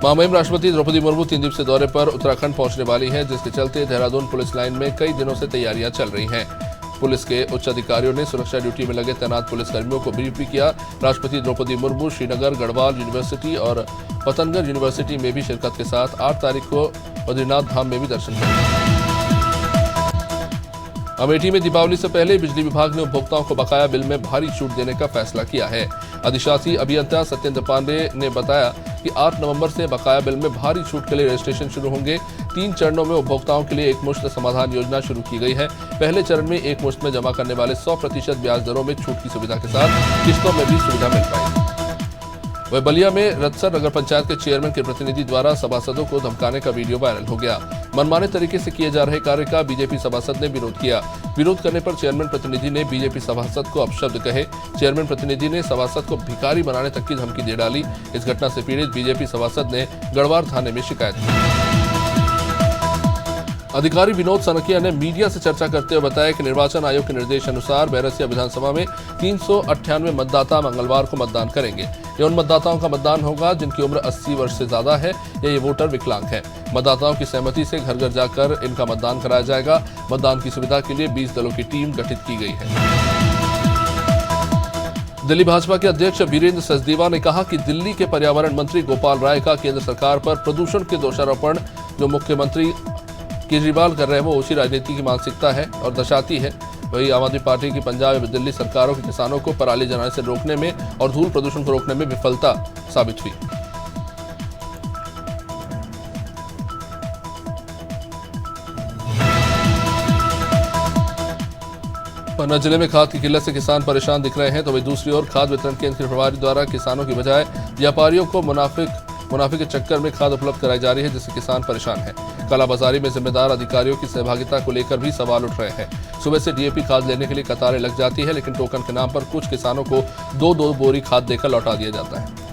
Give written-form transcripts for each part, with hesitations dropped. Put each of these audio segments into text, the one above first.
महामहिम राष्ट्रपति द्रौपदी मुर्मू 3 दिवसीय दौरे पर उत्तराखंड पहुंचने वाली हैं, जिसके चलते देहरादून पुलिस लाइन में कई दिनों से तैयारियां चल रही हैं। पुलिस के उच्च अधिकारियों ने सुरक्षा ड्यूटी में लगे तैनात पुलिसकर्मियों को ब्रीफ भी किया। राष्ट्रपति द्रौपदी मुर्मू श्रीनगर, गढ़वाल यूनिवर्सिटी और पतंगड़ यूनिवर्सिटी में भी शिरकत के साथ 8 तारीख को बद्रीनाथ धाम में भी दर्शन करेंगे। अमेठी में दीपावली से पहले बिजली विभाग ने उपभोक्ताओं को बकाया बिल में भारी छूट देने का फैसला किया है। अधिशासी अभियंता सत्येंद्र पांडे ने बताया कि 8 नवंबर से बकाया बिल में भारी छूट के लिए रजिस्ट्रेशन शुरू होंगे। 3 चरणों में उपभोक्ताओं के लिए एकमुश्त समाधान योजना शुरू की गई है। पहले चरण में एकमुश्त में जमा करने वाले 100% ब्याज दरों में छूट की सुविधा के साथ किस्तों में भी सुविधा मिल पाएगी। वह बलिया में रतसर नगर पंचायत के चेयरमैन के प्रतिनिधि द्वारा सभासदों को धमकाने का वीडियो वायरल हो गया। मनमाने तरीके से किए जा रहे कार्य का बीजेपी सभासद ने विरोध किया। विरोध करने पर चेयरमैन प्रतिनिधि ने बीजेपी सभासद को अपशब्द कहे। चेयरमैन प्रतिनिधि ने सभासद को भिखारी बनाने तक की धमकी दे डाली। इस घटना से पीड़ित बीजेपी सभासद ने गढ़वार थाने में शिकायत की। अधिकारी विनोद सनकिया ने मीडिया से चर्चा करते हुए बताया कि निर्वाचन आयोग के निर्देश अनुसार बैरसिया विधानसभा में 398 मतदाता मंगलवार को मतदान करेंगे। ये उन मतदाताओं का मतदान होगा जिनकी उम्र 80 वर्ष से ज्यादा है या ये वोटर विकलांग है। मतदाताओं की सहमति से घर घर जाकर इनका मतदान कराया जाएगा। मतदान की सुविधा के लिए 20 दलों की टीम गठित की गई है। दिल्ली भाजपा के अध्यक्ष वीरेंद्र सचदेवा ने कहा कि दिल्ली के पर्यावरण मंत्री गोपाल राय का केंद्र सरकार पर प्रदूषण के दोषारोपण जो मुख्यमंत्री केजरीवाल कर रहे हैं वो उसी राजनीति की मानसिकता है और दर्शाती है। वही आम आदमी पार्टी की पंजाब एवं दिल्ली सरकारों के किसानों को पराली जलाने से रोकने में और धूल प्रदूषण को रोकने में विफलता साबित हुई। पन्ना जिले में खाद की किल्लत से किसान परेशान दिख रहे हैं, तो वही दूसरी ओर खाद वितरण केंद्र के प्रभारी द्वारा किसानों की बजाय व्यापारियों को मुनाफे के चक्कर में खाद उपलब्ध कराई जा रही है, जिससे किसान परेशान हैं। कालाबाजारी में जिम्मेदार अधिकारियों की सहभागिता को लेकर भी सवाल उठ रहे हैं। सुबह से डीएपी खाद लेने के लिए कतारें लग जाती है, लेकिन टोकन के नाम पर कुछ किसानों को 2-2 बोरी खाद देकर लौटा दिया जाता है।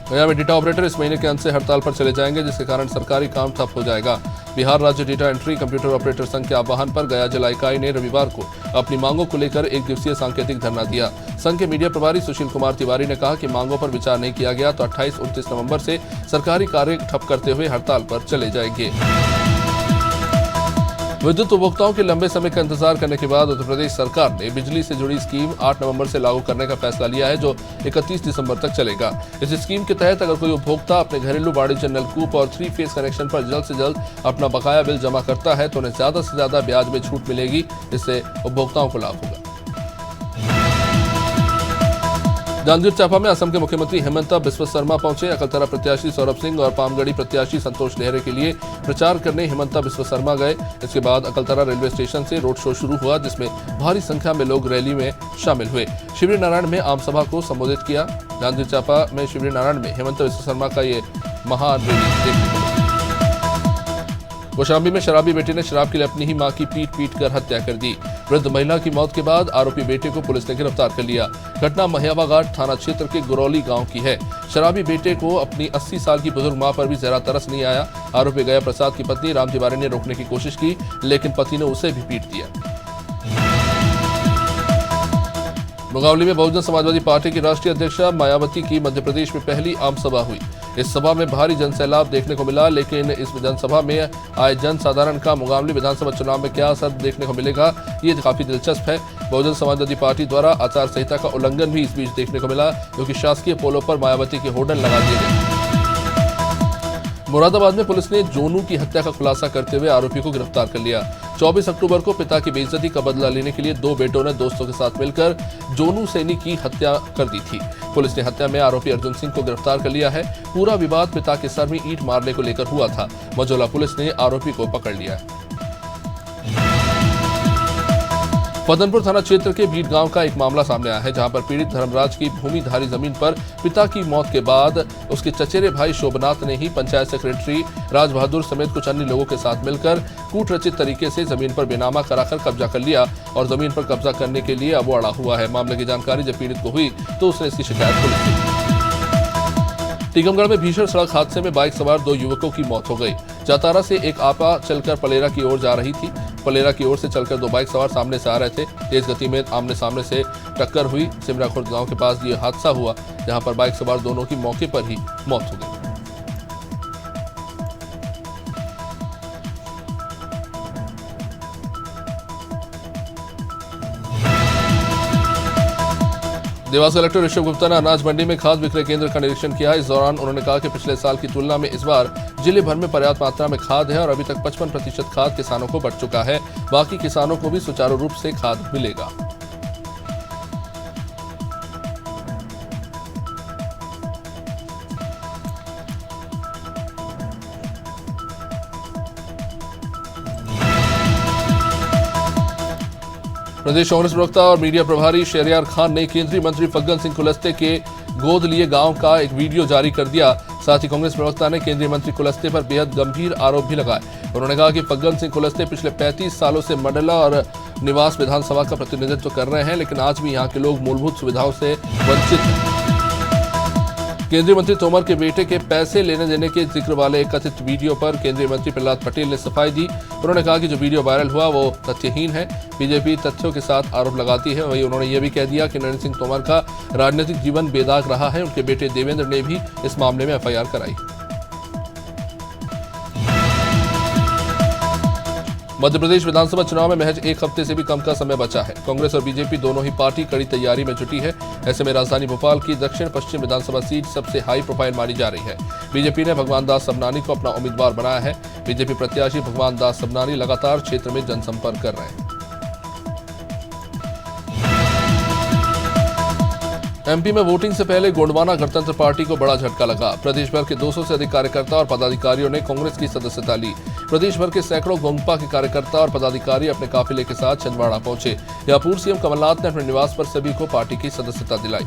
गया में डेटा ऑपरेटर इस महीने के अंत से हड़ताल पर चले जाएंगे, जिसके कारण सरकारी काम ठप हो जाएगा। बिहार राज्य डेटा एंट्री कंप्यूटर ऑपरेटर संघ के आह्वान पर गया जिला इकाई ने रविवार को अपनी मांगों को लेकर 1 दिवसीय सांकेतिक धरना दिया। संघ के मीडिया प्रभारी सुशील कुमार तिवारी ने कहा कि मांगों पर विचार नहीं किया गया तो 28-29 नवंबर से सरकारी कार्य ठप करते हुए हड़ताल पर चले जाएंगे। विद्युत उपभोक्ताओं के लंबे समय का इंतजार करने के बाद उत्तर प्रदेश सरकार ने बिजली से जुड़ी स्कीम 8 नवंबर से लागू करने का फैसला लिया है, जो 31 दिसंबर तक चलेगा। इस स्कीम के तहत अगर कोई उपभोक्ता अपने घरेलू वाणिज्य नलकूप और 3 फेज कनेक्शन पर जल्द से जल्द अपना बकाया बिल जमा करता है तो उन्हें ज्यादा से ज्यादा ब्याज में छूट मिलेगी, जिससे उपभोक्ताओं को लाभ होगा। जांजगीर चांपा में असम के मुख्यमंत्री हेमंता बिस्वा शर्मा पहुंचे। अकलतरा प्रत्याशी सौरभ सिंह और पामगढ़ी प्रत्याशी संतोष नेहरे के लिए प्रचार करने हेमंता बिस्वा शर्मा गए। इसके बाद अकलतरा रेलवे स्टेशन से रोड शो शुरू हुआ, जिसमें भारी संख्या में लोग रैली में शामिल हुए। शिवरी नारायण में आम सभा को संबोधित किया। जांजगीर चांपा में शिवरी नारायण में हेमंता बिस्वा शर्मा का ये महान रैली देखने को मिली। कौशाम्बी में शराबी बेटे ने शराब के लिए अपनी ही मां की पीट कर हत्या कर दी। वृद्ध महिला की मौत के बाद आरोपी बेटे को पुलिस ने गिरफ्तार कर लिया। घटना महियावा घाट थाना क्षेत्र के गुरौली गांव की है। शराबी बेटे को अपनी 80 साल की बुजुर्ग मां पर भी जरा तरस नहीं आया। आरोपी गया प्रसाद की पत्नी राम तिवारी ने रोकने की कोशिश की, लेकिन पति ने उसे भी पीट दिया। मुंगावली में बहुजन समाजवादी पार्टी की राष्ट्रीय अध्यक्षा मायावती की मध्य प्रदेश में पहली आम सभा हुई। इस सभा में भारी जनसैलाब देखने को मिला, लेकिन इस जनसभा में आए जन साधारण का मुंगावली विधानसभा चुनाव में क्या असर देखने को मिलेगा, ये काफी दिलचस्प है। बहुजन समाजवादी पार्टी द्वारा आचार संहिता का उल्लंघन भी इस बीच देखने को मिला, क्योंकि शासकीय पोलों पर मायावती के होर्डिंग लगा दिए गए। मुरादाबाद में पुलिस ने जोनू की हत्या का खुलासा करते हुए आरोपी को गिरफ्तार कर लिया। 24 अक्टूबर को पिता की बेइज्जती का बदला लेने के लिए 2 बेटों ने दोस्तों के साथ मिलकर जोनू सैनी की हत्या कर दी थी। पुलिस ने हत्या में आरोपी अर्जुन सिंह को गिरफ्तार कर लिया है। पूरा विवाद पिता के सर में ईंट मारने को लेकर हुआ था। मजोला पुलिस ने आरोपी को पकड़ लिया है। फदनपुर थाना क्षेत्र के भीट गांव का एक मामला सामने आया है, जहां पर पीड़ित धर्मराज की भूमिधारी जमीन पर पिता की मौत के बाद उसके चचेरे भाई शोभनाथ ने ही पंचायत सेक्रेटरी राज बहादुर समेत कुछ अन्य लोगों के साथ मिलकर कूटरचित तरीके से जमीन पर बेनामा कराकर कब्जा कर लिया और जमीन पर कब्जा करने के लिए अब वो अड़ा हुआ है। मामले की जानकारी जब पीड़ित को हुई तो उसने इसकी शिकायत पुलिस से की। टीकमगढ़ में भीषण सड़क हादसे में बाइक सवार 2 युवकों की मौत हो गई। जातारा से एक आपा चलकर पलेरा की ओर जा रही थी। पलेरा की ओर से चलकर दो बाइक सवार सामने से आ रहे थे। तेज गति में आमने सामने से टक्कर हुई। सिमरा खुर्द गांव के पास ये हादसा हुआ, जहां पर बाइक सवार दोनों की मौके पर ही मौत हो गई। देवास कलेक्टर ऋषभ गुप्ता ने अनाज मंडी में खाद विक्रय केंद्र का निरीक्षण किया। इस दौरान उन्होंने कहा कि पिछले साल की तुलना में इस बार जिले भर में पर्याप्त मात्रा में खाद है और अभी तक 55% खाद किसानों को बढ़ चुका है। बाकी किसानों को भी सुचारू रूप से खाद मिलेगा। प्रदेश कांग्रेस प्रवक्ता और मीडिया प्रभारी शहरयार खान ने केंद्रीय मंत्री फग्गन सिंह कुलस्ते के गोद लिए गांव का एक वीडियो जारी कर दिया। साथ ही कांग्रेस प्रवक्ता ने केंद्रीय मंत्री कुलस्ते पर बेहद गंभीर आरोप भी लगाए। उन्होंने कहा कि फग्गन सिंह कुलस्ते पिछले 35 सालों से मंडला और निवास विधानसभा का प्रतिनिधित्व कर रहे हैं, लेकिन आज भी यहां के लोग मूलभूत सुविधाओं से वंचित हैं। केंद्रीय मंत्री तोमर के बेटे के पैसे लेने देने के जिक्र वाले एक कथित वीडियो पर केंद्रीय मंत्री प्रहलाद पटेल ने सफाई दी। उन्होंने कहा कि जो वीडियो वायरल हुआ वो तथ्यहीन है। बीजेपी तथ्यों के साथ आरोप लगाती है। वहीं उन्होंने ये भी कह दिया कि नरेंद्र सिंह तोमर का राजनीतिक जीवन बेदाग रहा है। उनके बेटे देवेंद्र ने भी इस मामले में एफआईआर कराई। मध्य प्रदेश विधानसभा चुनाव में महज एक हफ्ते से भी कम का समय बचा है। कांग्रेस और बीजेपी दोनों ही पार्टी कड़ी तैयारी में जुटी है। ऐसे में राजधानी भोपाल की दक्षिण पश्चिम विधानसभा सीट सबसे हाई प्रोफाइल मानी जा रही है। बीजेपी ने भगवान दास सबनानी को अपना उम्मीदवार बनाया है। बीजेपी प्रत्याशी भगवान दास सबनानी लगातार क्षेत्र में जनसंपर्क कर रहे हैं। एमपी में वोटिंग से पहले गोंडवाना गणतंत्र पार्टी को बड़ा झटका लगा। प्रदेश भर के 200 से अधिक कार्यकर्ता और पदाधिकारियों ने कांग्रेस की सदस्यता ली। प्रदेश भर के सैकड़ों गोंगपा के कार्यकर्ता और पदाधिकारी अपने काफिले के साथ छिंदवाड़ा पहुंचे। यहां पूर्व सीएम कमलनाथ ने अपने निवास पर सभी को पार्टी की सदस्यता दिलाई।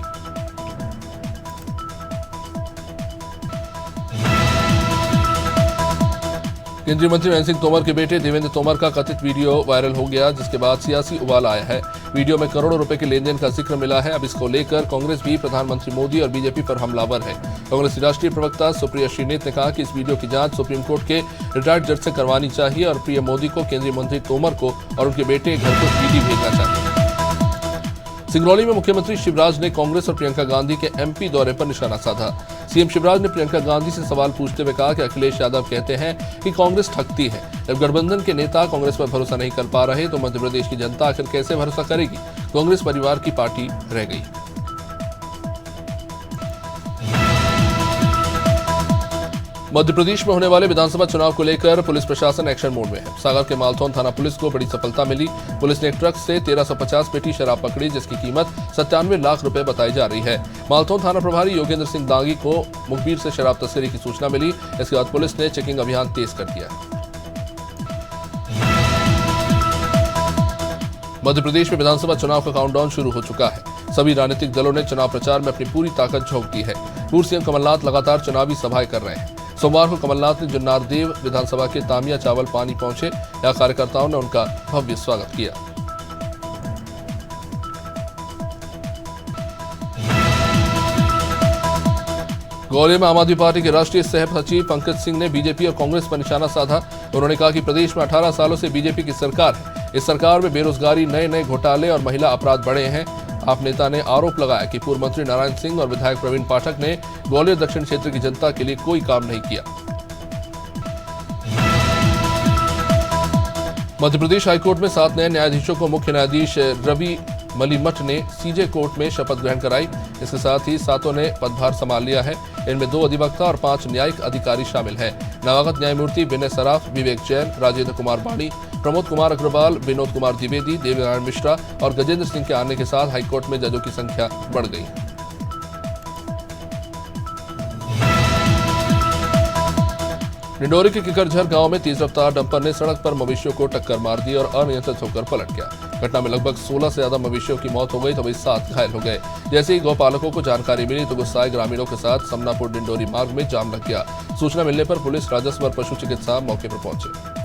केंद्रीय मंत्री नरेंद्र सिंह तोमर के बेटे देवेंद्र तोमर का कथित वीडियो वायरल हो गया, जिसके बाद सियासी उबाल आया है। वीडियो में करोड़ों रुपए के लेन देन का जिक्र मिला है। अब इसको लेकर कांग्रेस भी प्रधानमंत्री मोदी और बीजेपी पर हमलावर है। कांग्रेस की राष्ट्रीय प्रवक्ता सुप्रिया श्रीनेत ने कहा कि इस वीडियो की जांच सुप्रीम कोर्ट के रिटायर्ड जज से करवानी चाहिए और पीएम मोदी को केंद्रीय मंत्री तोमर को और उनके बेटे घर को ईडी भेजना चाहिए। सिंगरौली में मुख्यमंत्री शिवराज ने कांग्रेस और प्रियंका गांधी के एमपी दौरे पर निशाना साधा। सीएम शिवराज ने प्रियंका गांधी से सवाल पूछते हुए कहा कि अखिलेश यादव कहते हैं कि कांग्रेस ठगती है। जब गठबंधन के नेता कांग्रेस पर भरोसा नहीं कर पा रहे तो मध्य प्रदेश की जनता आखिर कैसे भरोसा करेगी। कांग्रेस परिवार की पार्टी रह गई। मध्य प्रदेश में होने वाले विधानसभा चुनाव को लेकर पुलिस प्रशासन एक्शन मोड में है। सागर के मालथौन थाना पुलिस को बड़ी सफलता मिली। पुलिस ने एक ट्रक से 1350 पेटी शराब पकड़ी, जिसकी कीमत 97 लाख रुपए बताई जा रही है। मालथौन थाना प्रभारी योगेंद्र सिंह दांगी को मुखबिर से शराब तस्करी की सूचना मिली। इसके बाद पुलिस ने चेकिंग अभियान तेज कर दिया। मध्य प्रदेश में विधानसभा चुनाव का काउंटडाउन शुरू हो चुका है। सभी राजनीतिक दलों ने चुनाव प्रचार में अपनी पूरी ताकत झोंक दी है। पूर्व सीएम कमलनाथ लगातार चुनावी सभाएं कर रहे हैं। सोमवार को कमलनाथ ने जुन्नारदेव विधानसभा के तामिया चावल पानी पहुंचे। यहां कार्यकर्ताओं ने उनका भव्य स्वागत किया। ग्वालियर में आम आदमी पार्टी के राष्ट्रीय सह सचिव पंकज सिंह ने बीजेपी और कांग्रेस पर निशाना साधा। उन्होंने कहा कि प्रदेश में 18 सालों से बीजेपी की सरकार है। इस सरकार में बेरोजगारी, नए घोटाले और महिला अपराध बढ़े हैं। आप नेता ने आरोप लगाया कि पूर्व मंत्री नारायण सिंह और विधायक प्रवीण पाठक ने ग्वालियर दक्षिण क्षेत्र की जनता के लिए कोई काम नहीं किया। मध्य प्रदेश हाईकोर्ट में 7 नए न्यायाधीशों को मुख्य न्यायाधीश रवि मलिमठ ने सीजे कोर्ट में शपथ ग्रहण कराई। इसके साथ ही 7 ने पदभार संभाल लिया है। इनमें 2 अधिवक्ता और 5 न्यायिक अधिकारी शामिल हैं। नवागत न्यायमूर्ति विनय सराफ, विवेक जैन, राजेंद्र कुमार बाणी, प्रमोद कुमार अग्रवाल, विनोद कुमार द्विवेदी, देवनारायण मिश्रा और गजेंद्र सिंह के आने के साथ हाईकोर्ट में जजों की संख्या बढ़ गई। डिंडोरी के किकरझर गांव में तेज रफ्तार डंपर ने सड़क पर मवेशियों को टक्कर मार दी और अनियंत्रित होकर पलट गया। घटना में लगभग 16 से ज्यादा मवेशियों की मौत हो गई तो वही 7 घायल हो गए। जैसे ही गौपालकों को जानकारी मिली तो गुस्साए ग्रामीणों के साथ समनापुर डिंडोरी मार्ग में जाम लग गया। सूचना मिलने पर पुलिस, राजस्व और पशु चिकित्सा मौके पर पहुंचे।